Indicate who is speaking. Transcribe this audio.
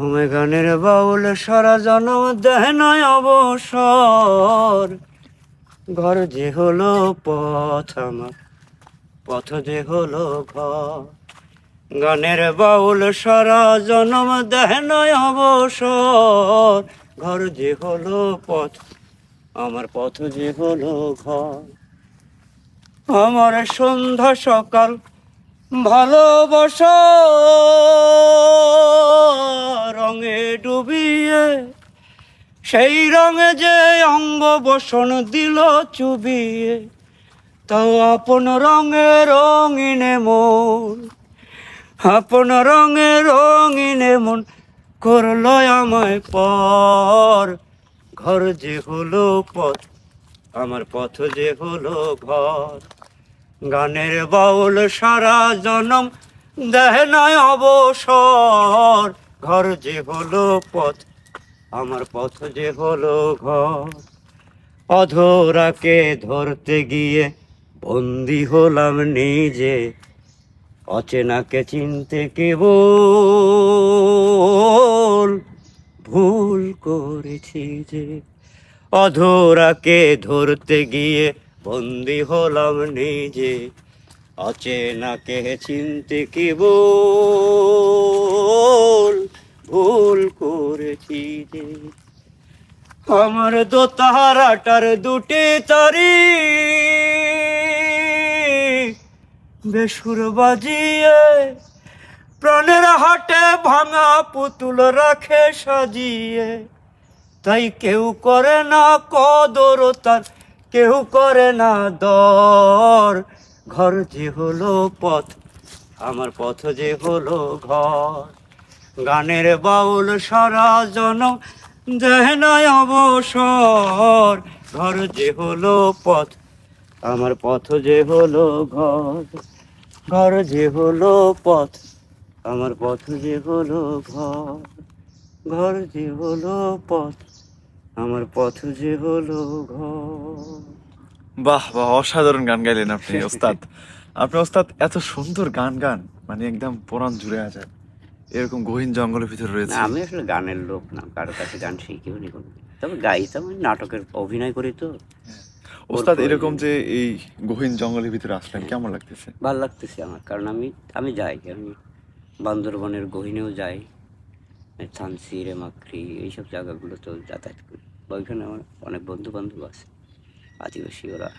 Speaker 1: ওমে গানের বাউল সারা জনম দেহ নয় অবসর, ঘর যে হলো পথ আমার, পথ যে হলো ঘর। গানের বাউল সারা জনম দেহ নয় অবসর, ঘর যে হলো পথ আমার, পথ যে হলো ঘর। আমার সন্ধ্যা সকাল ভালোবাসা রঙে ডুবিয়ে, সেই রঙে যে অঙ্গ বসন দিল চুবিয়ে, তাও আপন রঙে রঙিনে মন, আপন রঙে রঙিনে মন করলো আমায় পর। ঘর যে হলো পথ আমার, পথ যে হলো ঘর। গানের বাউল সারা জনম দেহ নয় অবসর, ঘর যে হলো পথ আমার, পথ যে হলো ঘর। অধরাকে ধরতে গিয়ে বন্দি হলাম নিজে, অচেনাকে চিনতে কেবল ভুল করেছি যে। অধরাকে ধরতে গিয়ে বন্দি হলাম নিজে, অচেনাকে চিনতে কেবল ভুল করেছি যে। আমার দোতারাটার দুটি তারি বেসুর বাজিয়ে, প্রাণের হাটে ভাঙা পুতুল রাখে সাজিয়ে, তাই কেউ করে না কদর তার, কেউ করে না দর। ঘর যে হলো পথ আমার, পথ যে হলো ঘর। গানের বাউল সারা জনম দেহ নয় অবসর, ঘর যে হলো পথ আমার, পথ যে হলো ঘর। ঘর যে হলো পথ আমার, পথ যে হলো ঘর। ঘর যে হলো পথ আমার, পথ যে হলো ঘর।
Speaker 2: বাহ বাহ, অসাধারণ গান গাইলেন আপনি ওস্তাদ। আপনি ওস্তাদ এত সুন্দর গান গান, মানে একদম পরাণ জুড়ে আছে। এরকম গহীন জঙ্গলের ভিতরে
Speaker 1: না,
Speaker 2: রয়েছে।
Speaker 1: আমি আসলে গানের লোক না, কারো কাছে গান শিখিও নি কোনো। তবে গাইতাম, আমি নাটকের অভিনয় করি তো, ওর
Speaker 2: ওস্তাদ এরকম
Speaker 1: প্রয়োজনে।
Speaker 2: যে এই গহীন জঙ্গলের ভিতরে আসলেন, কেমন লাগতেছে?
Speaker 1: ভালো লাগতেছে আমার, কারণ আমি আমি যাই, আমি বান্দরবনের গহীনেও যাই, থানসি রেমাক্রি এইসব জায়গাগুলোতেও যাতায়াত করি। বা ওইখানে আমার অনেক বন্ধু বান্ধব আছে, আদিবাসী ওরা।